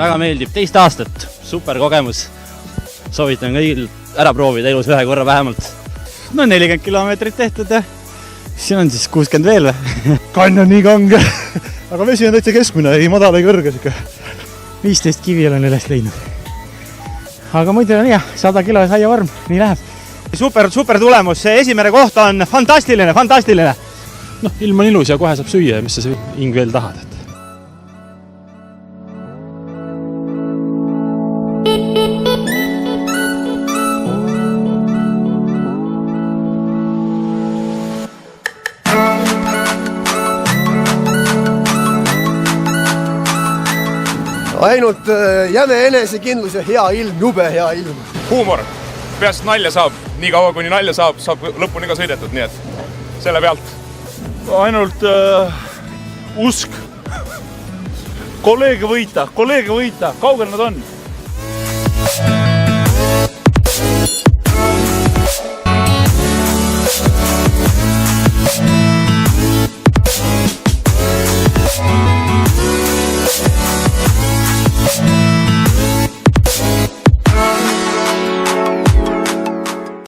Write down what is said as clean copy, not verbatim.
väga meeldib, 2 aastat, super kogemus. Soovitan kõigil ära proovida elus ühe korra vähemalt. No 40 kilomeetrit tehtud ja siin on siis 60 veel või? Kann on nii kange, aga vesi on täitsa keskmine, ei madal, ei kõrge. 15 kivi olen üles leidnud. Aga muidu on hea, 100 kilo saiavorm, nii läheb. Super tulemus, see esimene koht on fantastiline. Noh, ilm on ilus ja kohe saab süüa ja mis sa hing veel tahad. Ainult jäme enesekindlus ja hea ilm, jube hea ilm. Huumor. Peast nalja saab. Nii kaua, kuni nalja saab lõpuni ka sõidetud, nii et selle pealt. Ainult usk. Kolleege võita. Kaugel nad on?